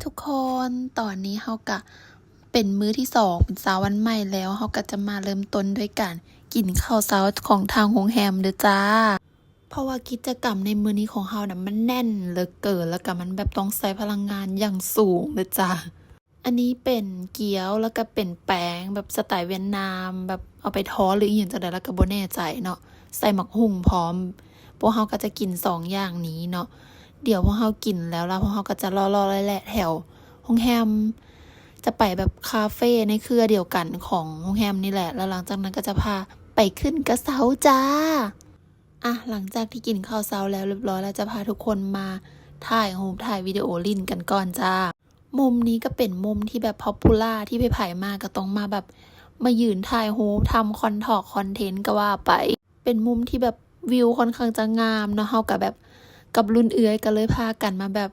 ทุกคนตอนนี้เฮากะเป็นมื้อที่2เป็นเช้าวันใหม่แล้วเฮาก็จะมาเริ่มต้นด้วยการกินข้าวเช้าของทางโรงแรมเด้อจ้าเพราะว่ากิจกรรมในมื้อนี้ของเฮาน่ะมันแน่นเหลือเกินแล้วก็มันแบบต้องใช้พลังงานอย่างสูงเด้อจ้าอันนี้เป็นเกี๊ยวแล้วก็เป็นแป้งแบบสไตล์เวียดนามแบบเอาไปทอดหรืออีหยังจังได๋แล้วก็บ่แน่ใจเนาะใส่หมักหุ่งพร้อมพวกเฮาก็จะกิน2อย่างนี้เนาะเดี๋ยวพวกเฮากินแล้วพวกเฮาก็จะรอๆแหละแถวโรงแรมจะไปแบบคาเฟ่ในเครือเดียวกันของโรงแรมนี่แหละแล้วหลังจากนั้นก็จะพาไปขึ้นกระเช้าจ้าหลังจากที่กินข้าวเช้าแล้วเรียบร้อยแล้วจะพาทุกคนมาถ่ายรูปถ่ายวิดีโอลิ่นกันก่อนจ้ามุมนี้ก็เป็นมุมที่แบบพ็อปปูล่าที่ไผๆมาก็ต้องมาแบบมายืนถ่ายรูปทำคอนเทนต์ก็ว่าไปเป็นมุมที่แบบวิวค่อนข้างจะงามเนาะเฮาก็แบบกับรุ่นเอื้อยก็เลยพากันมาแบบ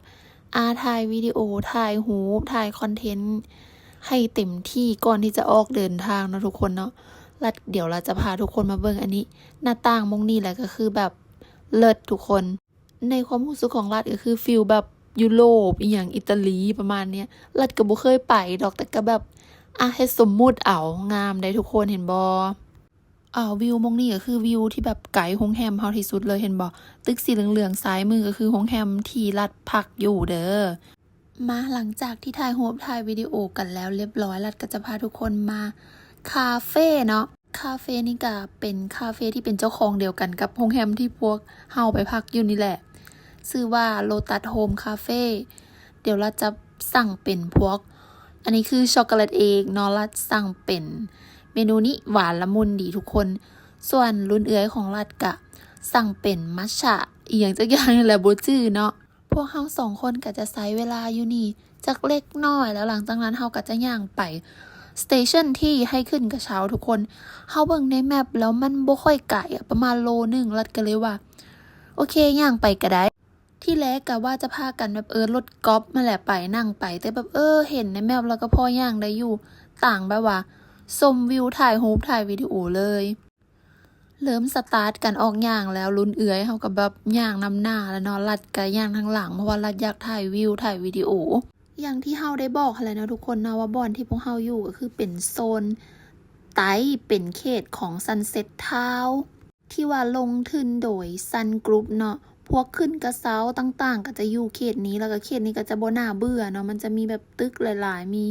ถ่ายวิดีโอถ่ายรูปถ่ายคอนเทนต์ให้เต็มที่ก่อนที่จะออกเดินทางเนาะทุกคนเนาะแล้วเดี๋ยวเราจะพาทุกคนมาเบิ่งอันนี้หน้าต่างมองนี่แหละก็คือแบบเลิศทุกคนในความรู้สึกของรัฐก็คือฟีลแบบยุโรปอีหยังอิตาลีประมาณเนี้ยรัฐก็บ่เคยไปดอกแต่ก็แบบให้สมมุติเอางามได้ทุกคนเห็นบ่วิวมองนี่ก็คือวิวที่แบบไกลโรงแรมเฮาที่สุดเลยเห็นบ่ตึกสีเหลืองๆซ้ายมือก็คือโรงแรมที่รัฐพักอยู่เด้อมาหลังจากที่ถ่ายรูปถ่ายวิดีโอกันแล้วเรียบร้อยรัฐก็จะพาทุกคนมาคาเฟ่เนาะคาเฟ่นี่ก็เป็นคาเฟ่ที่เป็นเจ้าของเดียวกันกับโรงแรมที่พวกเฮาไปพักอยู่นี่แหละชื่อว่า Lotus Home Cafe เดี๋ยวเราจะสั่งเป็นพวกอันนี้คือช็อกโกแลตเอกเนาะรัฐสั่งเป็นเมนูนี้หวานละมุนดีทุกคนส่วนรุ่นเอื้อยของรัฐกะสั่งเป็นมัทฉะอีหยังจักอย่างนี่แหละบ่จื้อเนาะพวกเฮา2คนก็จะใช้เวลาอยู่นี่จักเล็กน้อยแล้วหลังจากนั้นเฮาก็จะย่างไปสเตชันที่ให้ขึ้นกระเช้าทุกคนเฮาเบิ่งในแมปแล้วมันบ่ค่อยไกลประมาณโลนึงรัฐก็เลยว่าโอเคย่างไปก็ได้ที่แรกก็ว่าจะพากันแบบรถกอล์ฟมาแหละไปนั่งไปแต่แบบเห็นในแมปแล้วก็พอย่างได้อยู่ต่างแบบว่าชมวิวถ่ายรูปถ่ายวิดีโอเลยเริ่มสตาร์ทกันออกย่างแล้วลุ้นเอื้อยเฮาก็แบบย่างนำหน้าแล้วเนาะลัดก็ย่างทางหลังเพราะว่าลัดอยากถ่ายวิวถ่ายวิดีโออย่างที่เฮาได้บอกแล้วนะทุกคนนะว่าบ่อนที่พวกเฮาอยู่ก็คือเป็นโซนไต้เป็นเขตของ Sunset Town ที่ว่าลงทุนโดย Sun Group เนาะพวกขึ้นกระเช้าต่างๆก็จะอยู่เขตนี้แล้วก็เขตนี้ก็จะบ่น่าเบื่อเนาะมันจะมีแบบตึกหลายๆมี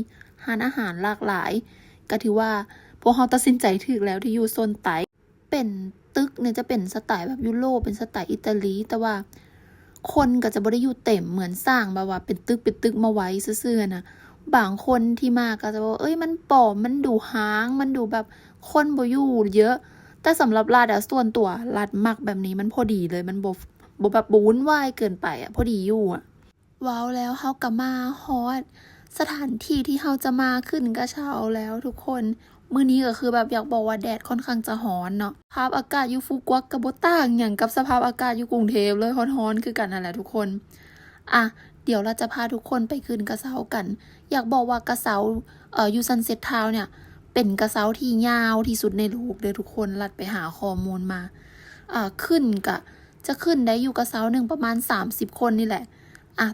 ร้านอาหารหลากหลายก็ถือว่าพวกเฮาตัดสินใจถูกแล้วที่อยู่โซนไต้เป็นตึกเนี่ยจะเป็นสไตล์แบบยุโรปเป็นสไตล์อิตาลีแต่ว่าคนก็จะบ่ได้อยู่เต็มเหมือนสร้างแบบว่าเป็นตึกมาไว้ซื่อๆนะบางคนที่มาก็จะบอกมันปลอมมันดูฮ้างมันดูแบบคนบ่อยู่เยอะแต่สำหรับรัฐส่วนตัวรัฐมักแบบนี้มันพอดีเลยมันบ่แบบวุ่นวายเกินไปพอดีอยู่ว้าวแล้วเฮาก็มาฮอดสถานที่ที่เฮาจะมาขึ้นกระเช้าแล้วทุกคนมื้อนี้ก็คือแบบอยากบอกว่าแดดค่อนข้างจะร้อนเนาะสภาพอากาศอยู่ฟุกุโอกะก็บ่ต่างหยังกับสภาพอากาศอยู่กรุงเทพเลยร้อนๆคือกันนั่นแหละทุกคนเดี๋ยวเราจะพาทุกคนไปขึ้นกระเช้ากันอยากบอกว่ากระเช้าอยู่ซันเซ็ตทาวน์เนี่ยเป็นกระเช้าที่ยาวที่สุดในโลกเด้อทุกคนลัดไปหาข้อมูลมาขึ้นก็จะขึ้นได้อยู่กระเช้านึงประมาณ30คนนี่แหละ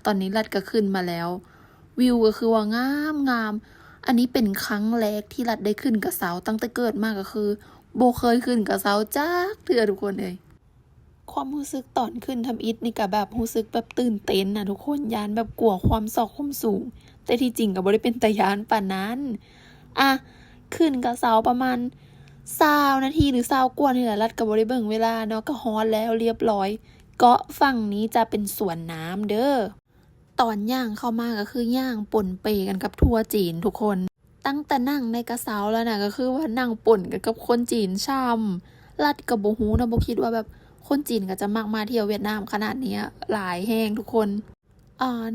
ตอนนี้ลัดก็ขึ้นมาแล้ววิวก็คือว่างามอันนี้เป็นครั้งแรกที่รัดได้ขึ้นกระเช้าตั้งแต่เกิดมาก็คือโบเคยขึ้นกระเช้าจักเทื่อทุกคนเอ้ยความรู้สึกตอนขึ้นทำอิฐนี่ก็แบบรู้สึกแบบตื่นเต้นนะทุกคนย้านแบบกลัวความซอกความสูงแต่ที่จริงก็บ่ได้เป็นตาย้านปานนั้นขึ้นกระเช้าประมาณ20นาทีหรือ20กว่านี่แหละรัดก็บ่ได้เบิ่งเวลาเนาะก็ฮอดแล้วเรียบร้อยเกาะฝั่งนี้จะเป็นสวนน้ำเด้อตอนย่างเข้ามาก็คือย่างปนเปกันกับทัวร์จีนทุกคนตั้งแต่นั่งในกระเช้าแล้วนะก็คือว่านั่งป่นกันกับคนจีนช่ำลัดกับบ่ฮู้นะบ่คิดว่าแบบคนจีนก็จะมักมาเที่ยวเวียดนามขนาดนี้หลายแฮงทุกคน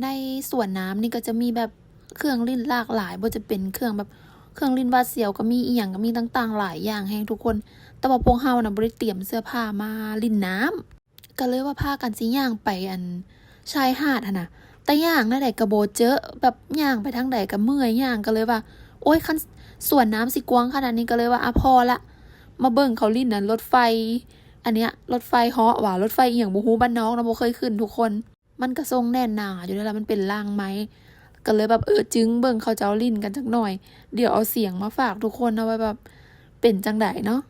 ในสวนน้ำนี่ก็จะมีแบบเครื่องเล่นหลากหลายบ่จะเป็นเครื่องแบบเครื่องเล่นวาดเสียวก็มีอีหยังก็มีต่างๆหลายอย่างแฮงทุกคนแต่ว่าพวกเฮานะบ่ได้เตรียมเสื้อผ้ามาเล่นน้ำก็เลยว่าพากันสิย่างไปชายหาดหั่นน่ะแต่ย่างนั่นใดก็บ่เจอแบบย่างไปทางใดก็เมื่อยย่างก็เลยว่าโอ๊ยคันสวนน้ำสิกว้างขนาดนี้ก็เลยว่าพอละมาเบิ่งเขาลิ้นรถไฟอันเนี้ยรถไฟเหาะว่ารถไฟอีหยังบ่ฮู้บ้านน้องนะบ่เคยขึ้นทุกคนมันก็ทรงแน่นหนาอยู่นั่นแหละมันเป็นรางไม้ ก็เลยแบบจึงเบิ่งเขาเจ้าลิ้นกันจักหน่อยเดี๋ยวเอาเสียงมาฝากทุกคนเอาไว้แบบเป็นจังไดเนาะ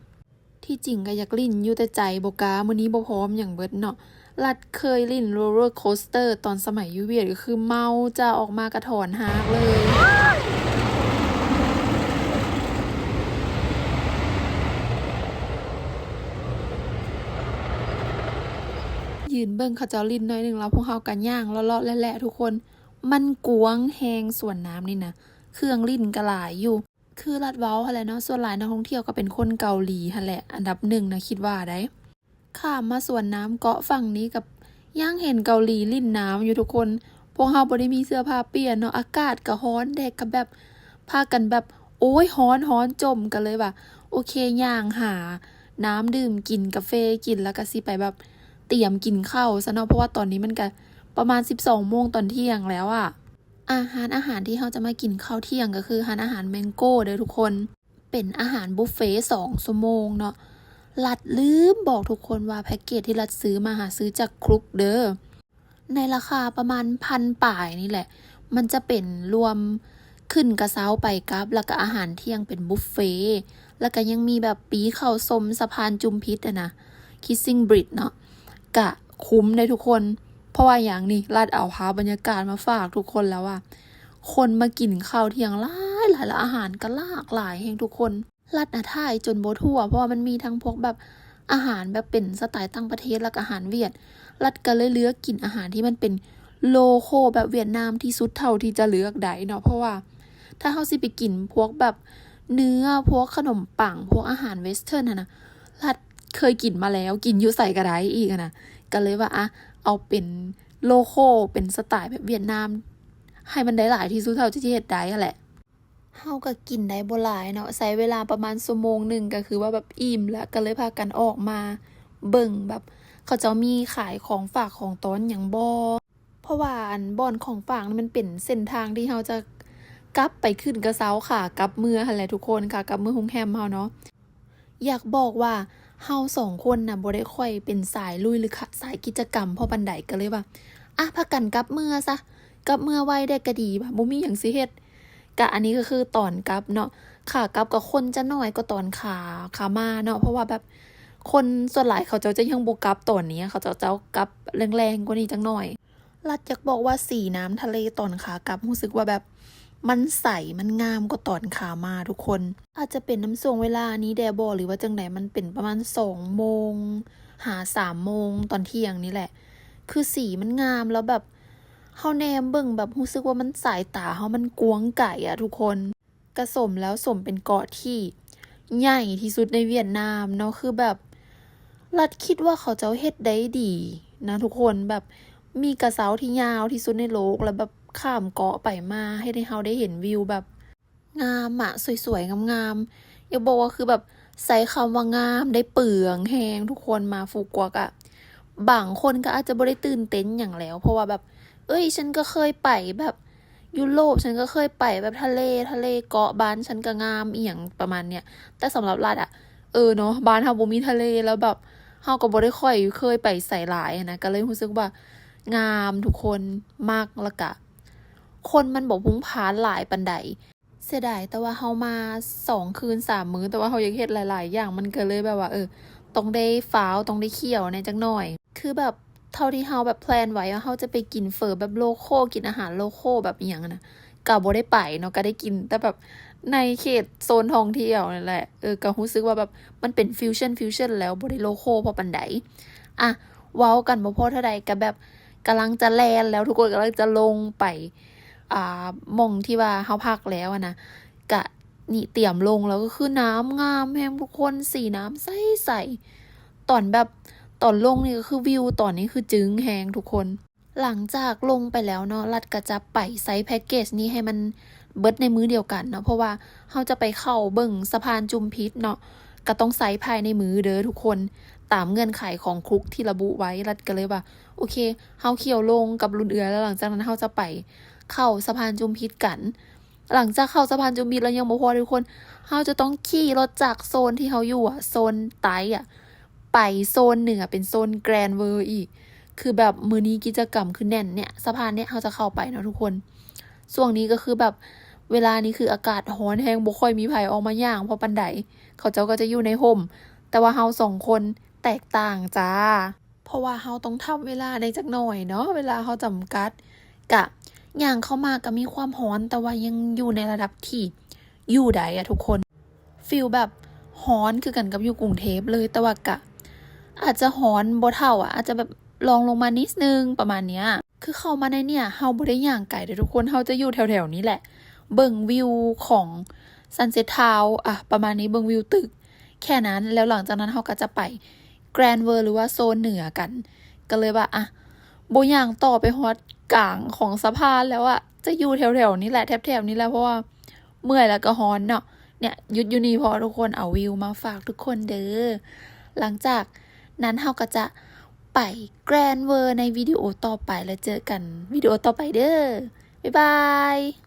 ที่จริงก็อยากลิ้นอยู่แต่ใจบ่กล้ามื้อนี้บ่พร้อมหยังเบิดเนาะลัดเคยลิ้นโรลเลอร์โคสเตอร์ตอนสมัยอยู่เวียดก็คือเมาจะออกมากระถอนหากเลยยืนเบิ่งเขาเจ้าลิ้นหน่อยนึงแล้วพวกเฮาก็ย่างเลาะๆแหละๆทุกคนมันกวางแฮงสวนน้ำนี่นะเครื่องลิ้นก็หลายอยู่คือลัดเว้าหั่นแหละเนาะส่วนหลายนักท่องเที่ยวก็เป็นคนเกาหลีหั่นแหละอันดับ1นะคิดว่าได้ข้ามมาสวนน้ำเกาะฝั่งนี้กับย่างเห็นเกาหลีลิ้นน้ำอยู่ทุกคนพวกเฮาบ่ได้มีเสื้อผ้าเปลี่ยนเนาะอากาศก็ร้อนแดดก็แบบพากันแบบโอ้ยร้อนจมกันเลยว่ะโอเคย่างหาน้ำดื่มกินกาแฟกินแล้วก็สิไปแบบเตรียมกินข้าวซะเนาะเพราะว่าตอนนี้มันก็ประมาณ 12 โมงตอนเที่ยงแล้วอะอาหารที่เราจะมากินข้าวเที่ยงก็คืออาหารแมงโก้เด้อทุกคนเป็นอาหารบุฟเฟ่2 ชั่วโมงเนาะลัดลืมบอกทุกคนว่าแพ็กเกจที่ลัดซื้อมาซื้อจากครุกเด้อในราคาประมาณ1,000ป่ายนี่แหละมันจะเป็นรวมขึ้นกระเซ้าไปกับแล้วก็อาหารเที่ยงเป็นบุฟเฟ่แล้วก็ยังมีแบบปีข้าวส้มสะพานจุมพิษนะ Kissing Bridge เนาะกะคุ้มเลยทุกคนเพราะว่าอย่างนี้ลัดเอาภาพบรรยากาศมาฝากทุกคนแล้วว่าคนมากินข้าวเที่ยงหลายแล้วอาหารก็หลากหลายแห่งทุกคนลัดถ่ายจนบ่ทั่วเพราะว่ามันมีทั้งพวกแบบอาหารแบบเป็นสไตล์ต่างประเทศแล้วก็อาหารเวียดลัดก็เลยเลือกกินอาหารที่มันเป็นโลโก้แบบเวียดนามที่สุดเท่าที่จะเลือกได้เนาะเพราะว่าถ้าเฮาสิไปกินพวกแบบเนื้อพวกขนมปังพวกอาหารเวสเทิร์นนะลัดเคยกินมาแล้วกินอยู่ใส่กระไดอีกนะก็เลยว่าเอาเป็นโลโก้เป็นสไตล์แบบเวียดนามให้มันได้หลายที่สุดเท่าที่จะเฮ็ดได้แหละเฮาก็กินได้บ่หลายเนาะใช้เวลาประมาณชั่วโมงนึงก็คือว่าแบบอิ่มแล้วก็เลยพากันออกมาเบิ่งแบบเขาจะมีขายของฝากของต้นหยังบ่เพราะว่าอันบ่อนของฝากนี่มันเป็นเส้นทางที่เฮาจะกลับไปขึ้นกระเซ้าค่ะกลับเมืองหั่นแหละทุกคนค่ะกลับเมืองโฮงแฮมเฮาเนาะอยากบอกว่าเฮา2 คนน่ะบ่ได้ค่อยเป็นสายลุยหรือสายกิจกรรมเพราะปานใดก็เลยว่าพากันกลับเมืองซะกลับเมืองไว้ได้ก็ดีบ่บ่มีหยังสิเฮ็ดก็อันนี้ก็คือตอนกลับเนาะขากลับก็คนจะน้อยกว่าตอนขามาเนาะเพราะว่าแบบคนส่วนหลายเขาจะยังบ่กลับตอนนี้เขาจะกลับแรงๆกว่านี้จังหน่อยลัดอยากบอกว่าสีน้ำทะเลตอนขากลับรู้สึกว่าแบบมันใสมันงามกว่าตอนขามาทุกคนอาจจะเป็นน้ำส่วงเวลานี้แดบอหรือว่าจังไหนมันเป็นประมาณ2 โมงหา3 โมงตอนเที่ยงนี่แหละคือสีมันงามแล้วแบบเฮาแนมเบิ่งแบบรู้สึกว่ามันสายตาเฮามันกวางไก่อะทุกคนกระสมแล้วสมเป็นเกาะที่ใหญ่ที่สุดในเวียดนามเนาะคือแบบลัดคิดว่าเขาจะเฮ็ดได้ดีนะทุกคนแบบมีกระเซ้าที่ยาวที่สุดในโลกแล้วแบบข้ามเกาะไปมาให้เฮาได้เห็นวิวแบบงามอะสวยๆงามๆอย่าบอกว่าคือแบบใส่คำว่างามได้เปลืองแฮงทุกคนมาฟูกวกอะบางคนก็อาจจะบ่ได้ตื่นเต้นหยังแล้วเพราะว่าแบบฉันก็เคยไปแบบยุโรปฉันก็เคยไปแบบทะเลเกาะบ้านฉันก็งามอีหยังประมาณเนี้ยแต่สำหรับลัดอะเนาะบ้านเฮาบ่มีทะเลแล้วแบบเฮาก็บ่ได้ค่อยเคยไปไสหลายนะก็เลยรู้สึกว่างามทุกคนมักแล้วก็คนมันบ่พลุกพล่านหลายปานใดเสียดายแต่ว่าเฮามา2 คืน 3 มื้อแต่ว่าเฮาอยากเฮ็ดหลายๆอย่างมันก็เลยแบบว่าต้องได้ฟ้าวต้องได้เคี่ยวแหน่จักหน่อยคือแบบเท่าที่เฮาแบบแพลนไว้ว่าเฮาจะไปกินเฝอแบบโลคอลกินอาหารโลคอลแบบอีหยังนะก็บ่ได้ไปเนาะก็ได้กินแต่แบบในเขตโซนท่องเที่ยวนั่นแหละก็รู้สึกว่าแบบมันเป็นฟิวชั่นแล้วบ่ได้โลคอลพอปานใดเว้ากันบ่พอเท่าใดก็แบบกำลังจะแล่นแล้วทุกคนกำลังจะลงไปหม่องที่ว่าเฮาพักแล้วนะก็นี่เตรียมลงแล้วก็คือน้ำงามแฮงทุกคนสีน้ำใสๆตอนแบบตอนลงนี่ก็คือวิวตอนนี้คือจึ้งแฮงทุกคนหลังจากลงไปแล้วเนาะลัดก็จะไปไซส์แพ็กเกจนี้ให้มันเบิดในมื้อเดียวกันเนาะเพราะว่าเฮาจะไปเข้าเบิ่งสะพานจุมพิษเนาะก็ต้องไซส์ภายในมื้อเด้อทุกคนตามเงื่อนไขของคุกที่ระบุไว้ลัดก็เลยว่าโอเคเฮาเขี่ยวลงกับรุ่นเอือแล้วหลังจากนั้นเฮาจะไปเข้าสะพานจุมพิษกันหลังจากเข้าสะพานจุมพิษแล้วยังบ่พอทุกคนเฮาจะต้องขี่รถจากโซนที่เฮาอยู่โซนไต้ไปโซนเหนือเป็นโซนแกรนด์เวิร์อีกคือแบบมื้อนี้กิจกรรมคือแน่นเนี่ยสะพานเนี่ยเฮาจะเข้าไปเนาะทุกคน ช่วงนี้ก็คือแบบเวลานี้คืออากาศร้อนแฮงบ่ค่อยมีไผออกมาย่างเพราะปานใดเขาเจ้าก็จะอยู่ในร่มแต่ว่าเรา2คนแตกต่างจ้าเพราะว่าเราต้องทำเวลาได้จักหน่อยเนาะเวลาเราจำกัดกะย่างเข้ามาก็มีความร้อนแต่ว่ายังอยู่ในระดับที่อยู่ได้อะทุกคนฟีลแบบร้อนคือกันกับอยู่กรุงเทพเลยแต่ว่ากะอาจจะร้อนบ่เท่าอาจจะแบบรองลงมานิดนึงประมาณเนี้ยคือเข้ามาในเนี่ยเฮาบ่ได้ย่างไกลเด้อทุกคนเฮาจะอยู่แถวๆนี้แหละเบิ่งวิวของซันเซ็ตทาวน์ประมาณนี้เบิ่งวิวตึกแค่นั้นแล้วหลังจากนั้นเฮาก็จะไปแกรนด์เวิลด์หรือว่าโซนเหนือกันก็เลยว่าบ่ย่างต่อไปฮอดกลางของสะพานแล้วจะอยู่แถวๆนี้แหละแถบๆนี้แหละเพราะว่าเมื่อยแล้วก็ร้อนเนาะเนี่ยหยุดอยู่นี่พอทุกคนเอาวิวมาฝากทุกคนเด้อหลังจากนั้นเฮาก็จะไปแกรนด์เวิลด์ในวิดีโอต่อไปแล้วเจอกันวิดีโอต่อไปเด้อบ๊ายบาย